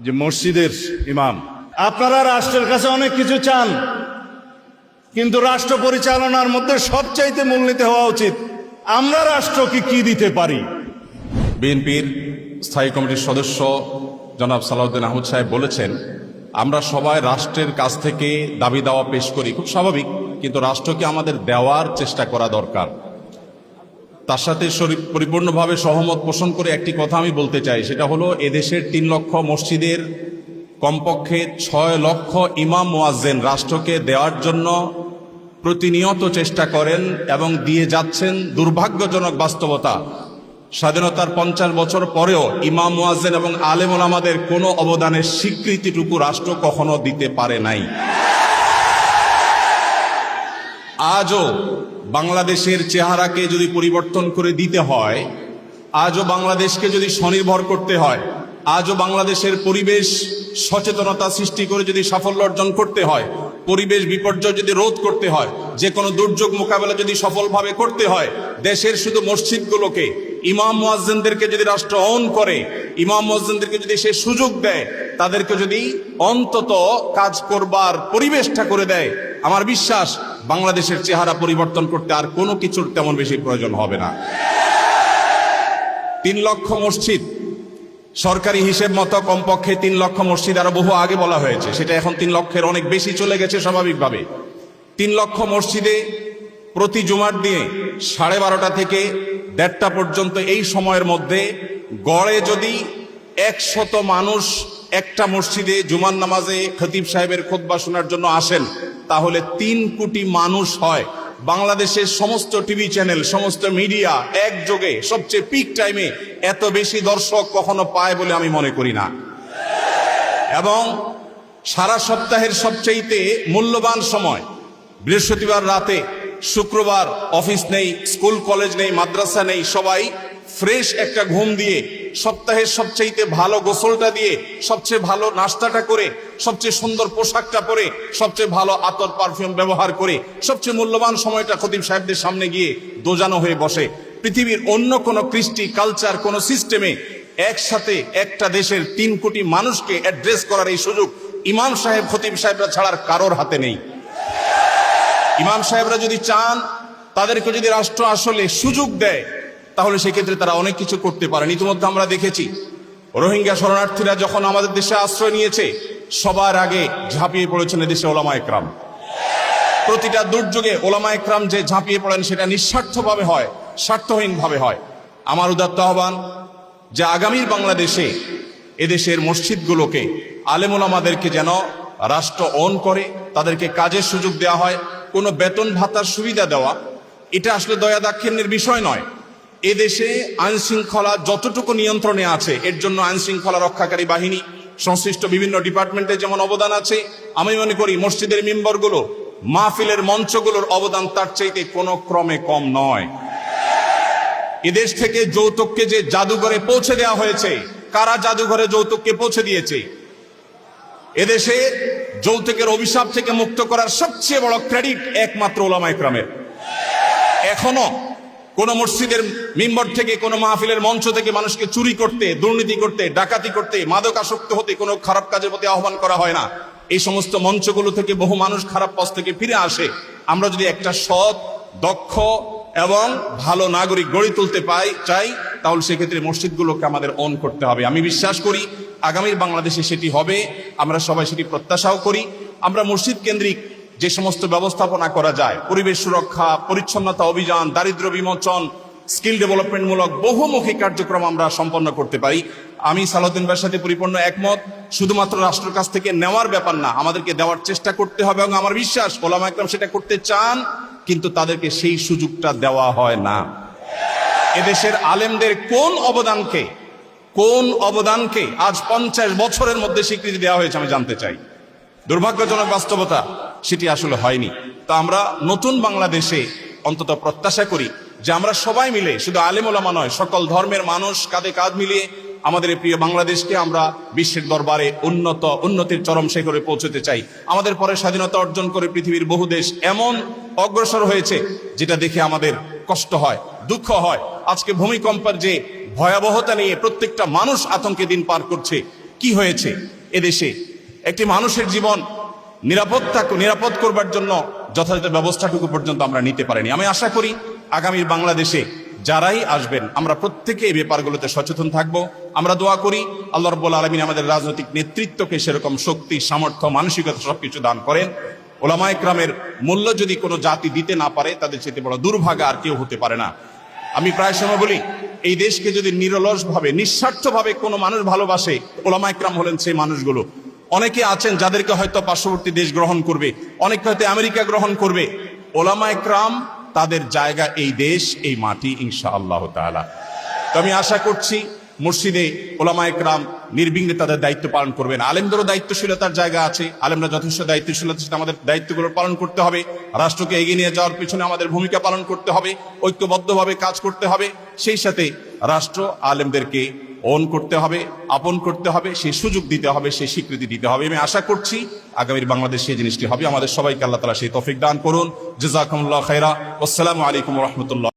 যে মসজিদের ইমাম, আপনারা রাষ্ট্রের কাছে অনেক কিছু চান, কিন্তু রাষ্ট্র পরিচালনার মধ্যে সবচাইতে মূলনীতি হওয়া উচিত আমরা রাষ্ট্রকে কি দিতে পারি। বিএনপির স্থায়ী কমিটির সদস্য জনাব সালাউদ্দিন আহমদ সাহেব বলেছেন, আমরা সবাই রাষ্ট্রের কাছ থেকে দাবি দাওয়া পেশ করি, খুব স্বাভাবিক, কিন্তু রাষ্ট্রকে আমাদের দেওয়ার চেষ্টা করা দরকার। তার সাথে পরিপূর্ণভাবে সহমত পোষণ করে একটি কথা আমি বলতে চাই, সেটা হলো এদেশের 3 লক্ষ মসজিদের কমপক্ষে 6 লক্ষ ইমাম মুয়াজ্জিন রাষ্ট্রকে দেওয়ার জন্য প্রতিনিয়ত চেষ্টা করেন এবং দিয়ে যাচ্ছেন। দুর্ভাগ্যজনক বাস্তবতা, স্বাধীনতার 50 বছর পরেও ইমাম মুয়াজ্জিন এবং আলেম ওলামাদের কোনো অবদানের স্বীকৃতিটুকু রাষ্ট্র কখনো দিতে পারে নাই। আজও বাংলাদেশের চেহারাকে যদি পরিবর্তন করে দিতে হয়, আজও বাংলাদেশকে যদি স্বনির্ভর করতে হয়, আজও বাংলাদেশের পরিবেশ সচেতনতা সৃষ্টি করে যদি সাফল্য অর্জন করতে হয়, পরিবেশ বিপর্যয় যদি রোধ করতে হয়, যে কোনো দুর্যোগ মোকাবেলা যদি সফলভাবে করতে হয়, দেশের শুধু মসজিদগুলোকে, ইমাম মুয়াজ্জিনদেরকে যদি রাষ্ট্র অন করে, ইমাম মুয়াজ্জিনদেরকে যদি সে সুযোগ দেয়, তাদেরকে যদি অন্তত কাজ করবার পরিবেশটা করে দেয়, আমার বিশ্বাস বাংলাদেশের চেহারা পরিবর্তন করতে আর কোনো কিছুর তেমন বেশি প্রয়োজন হবে না। 3 লক্ষ মসজিদ, সরকারি হিসেব মতো কমপক্ষে 3 লক্ষ মসজিদ, আরো বহু আগে বলা হয়েছে, সেটা এখন 3 লক্ষের অনেক বেশি চলে গেছে স্বাভাবিকভাবে। 3 লক্ষ মসজিদে প্রতি জুমার দিনে 12:30 থেকে 1:30 পর্যন্ত এই সময়ের মধ্যে গড়ে যদি 100 মানুষ একটা মসজিদে জুমার নামাজে খতিব সাহেবের খুতবা শোনার জন্য আসেন, তাহলে 3 কোটি মানুষ হয়। বাংলাদেশের সমস্ত টিভি চ্যানেল, সমস্ত মিডিয়া একযোগে সবচেয়ে পিক টাইমে এত বেশি দর্শক কখনো পায় বলে আমি মনে করি না। এবং সারা সপ্তাহের সবচাইতে মূল্যবান সময় বৃহস্পতিবার রাতে, শুক্রবার অফিস নেই, স্কুল কলেজ নেই, মাদ্রাসা নেই, সবাই ফ্রেশ একটা ঘুম দিয়ে, সপ্তাহের সবচাইতে ভালো গোসলটা দিয়ে, সবচেয়ে ভালো নাস্তাটা করে, সবচেয়ে সুন্দর পোশাকটা পরে, সবচেয়ে ভালো আতর পারফিউম ব্যবহার করে, সবচেয়ে মূল্যবান সময়টা খতিব সাহেবদের সামনে গিয়ে দোজানো হয়ে বসে। পৃথিবীর অন্য কোন কৃষ্টি, কালচার, কোন সিস্টেমে একসাথে একটা দেশের 3 কোটি মানুষকে অ্যাড্রেস করার এই সুযোগ ইমাম সাহেব, খতিব সাহেবরা ছাড়ার কারোর হাতে নেই। ইমাম সাহেবরা যদি চান, তাদেরকে যদি রাষ্ট্র আসলে সুযোগ দেয়, তাহলে সেক্ষেত্রে তারা অনেক কিছু করতে পারেন। ইতিমধ্যে আমরা দেখেছি, রোহিঙ্গা শরণার্থীরা যখন আমাদের দেশে আশ্রয় নিয়েছে, সবার আগে ঝাঁপিয়ে পড়েছেন এদেশে ওলামা একরাম। প্রতিটা দুর্যোগে ওলামা একরাম যে ঝাঁপিয়ে পড়েন, সেটা নিঃস্বার্থভাবে হয়, স্বার্থহীনভাবে হয়। আমার উদাত্ত আহ্বান যে আগামীর বাংলাদেশে এদেশের মসজিদগুলোকে, আলেম ওলামাদেরকে যেন রাষ্ট্র অন করে, তাদেরকে কাজের সুযোগ দেওয়া হয়। কোনো বেতন ভাতার সুবিধা দেওয়া, এটা আসলে দয়া দাক্ষিণ্যের বিষয় নয়। এদেশে আইন শৃঙ্খলা যতটুকু নিয়ন্ত্রণে আছে, এর জন্য আইন শৃঙ্খলা রক্ষাকারী বাহিনী, সংশ্লিষ্ট বিভিন্ন ডিপার্টমেন্টের যেমন অবদান আছে, আমি মনে করি মসজিদের মিম্বরগুলো, মাহফিলের মঞ্চগুলোর অবদান তার চাইতে কোনো ক্রমে কম নয়। এদেশ থেকে যৌতুককে যে জাদুঘরে পৌঁছে দেওয়া হয়েছে, কারা জাদুঘরে যৌতুককে পৌঁছে দিয়েছে? এদেশে যৌতুকের অভিশাপ থেকে মুক্ত করার সবচেয়ে বড় ক্রেডিট একমাত্র ওলামা একরামের। এখনো কোন মসজিদের মিম্বর থেকে, কোন মাহফিলের মঞ্চ থেকে মানুষকে চুরি করতে, দুর্নীতি করতে, ডাকাতি করতে, মাদকাসক্ত হতে, কোনো খারাপ কাজের প্রতি আহ্বান করা হয় না। এই সমস্ত মঞ্চগুলো থেকে বহু মানুষ খারাপ পথ থেকে ফিরে আসে। আমরা যদি একটা সৎ, দক্ষ এবং ভালো নাগরিক গড়ে তুলতে চাই, তাহলে সেক্ষেত্রে মসজিদগুলোকে আমাদের অন করতে হবে। আমি বিশ্বাস করি আগামীর বাংলাদেশে সেটি হবে, আমরা সবাই সেটি প্রত্যাশাও করি। আমরা মসজিদ কেন্দ্রিক যে সমস্ত ব্যবস্থাপনা করা যায়, পরিবেশ সুরক্ষা, পরিচ্ছন্নতা অভিযান, দারিদ্র্য বিমোচন, স্কিল ডেভেলপমেন্ট মূলক বহুমুখী কার্যক্রম আমরা সম্পন্ন করতে পারি। আমি সালাউদ্দিন ভাইয়ের সাথে পরিপূর্ণ একমত। শুধুমাত্র রাষ্ট্রের কাছ থেকে নেওয়ার ব্যাপার না, আমাদেরকে দেওয়ার চেষ্টা করতে হবে। এবং আমার বিশ্বাস ওলামা একরাম সেটা করতে চান, কিন্তু তাদেরকে সেই সুযোগটা দেওয়া হয় না। এদেশের আলেমদের কোন অবদানকে আজ 50 বছরের মধ্যে স্বীকৃতি দেওয়া হয়েছে আমি জানতে চাই। দুর্ভাগ্যজনক বাস্তবতা, সেটি আসলে হয়নি। তো আমরা নতুন বাংলাদেশে অন্তত প্রত্যাশা করি যে আমরা সবাই মিলে, শুধু আলেম ওলামা নয়, সকল ধর্মের মানুষ কাঁধে কাঁধ মিলিয়ে আমাদের এই প্রিয় বাংলাদেশকে আমরা বিশ্বের দরবারে উন্নতির চরম শিখরে পৌঁছতে চাই। আমাদের পরে স্বাধীনতা অর্জন করে পৃথিবীর বহু দেশ এমন অগ্রসর হয়েছে, যেটা দেখে আমাদের কষ্ট হয়, দুঃখ হয়। আজকে ভূমিকম্পের যে ভয়াবহতা নিয়ে প্রত্যেকটা মানুষ আতঙ্কে দিন পার করছে, কি হয়েছে এদেশে? একটি মানুষের জীবন নিরাপদ করবার জন্য যথাযথ ব্যবস্থাটুকু পর্যন্ত আমরা নিতে পারিনি। আমি আশা করি আগামীর বাংলাদেশে যারাই আসবেন আমরা প্রত্যেকে এই ব্যাপারগুলোতে সচেতন থাকব। আমরা দোয়া করি আল্লাহ রাব্বুল আলামিন আমাদের রাজনৈতিক নেতৃত্বকে সেরকম শক্তি, সামর্থ্য, মানসিকতা সবকিছু দান করেন। ওলামায়ে কেরামের মূল্য যদি কোনো জাতি দিতে না পারে, তাদের চেয়ে বড় দুর্ভাগা আর কেউ হতে পারে না। আমি প্রায় সময় বলি, এই দেশকে যদি নিরলসভাবে, নিঃস্বার্থভাবে কোনো মানুষ ভালোবাসে, ওলামায়ে কেরাম হলেন সেই মানুষগুলো। অনেকে আছেন যাদেরকে হয়তো পার্শ্ববর্তী দেশ গ্রহণ করবে, অনেকে হয়তো আমেরিকা গ্রহণ করবে। ওলামায়ে কেরাম তাদের জায়গা এই দেশ, এই মাটি, ইনশাআল্লাহ তাআলা। তো আমি আশা করছি মসজিদে ওলামায়ে কেরাম নির্বিঘ্নে তাদের দায়িত্ব পালন করবেন। আলেমদেরও দায়িত্বশীলতার জায়গা আছে, আলেমরা যথেষ্ট দায়িত্বশীলতার সাথে আমাদের দায়িত্বগুলো পালন করতে হবে। রাষ্ট্রকে এগিয়ে নিয়ে যাওয়ার পিছনে আমাদের ভূমিকা পালন করতে হবে, ঐক্যবদ্ধভাবে কাজ করতে হবে। সেই সাথে রাষ্ট্র আলেমদেরকে ওন করতে হবে, আপন করতে হবে, সেই সুযোগ দিতে হবে, সেই স্বীকৃতি দিতে হবে। আমি আশা করছি আগামীর বাংলাদেশ সেই জিনিসটি হবে। আমাদের সবাইকে আল্লাহ তাআলা সেই তৌফিক দান করুন। জাযাকুমুল্লাহু খাইরা। আসসালামু আলাইকুম ওয়া রাহমাতুল্লাহ।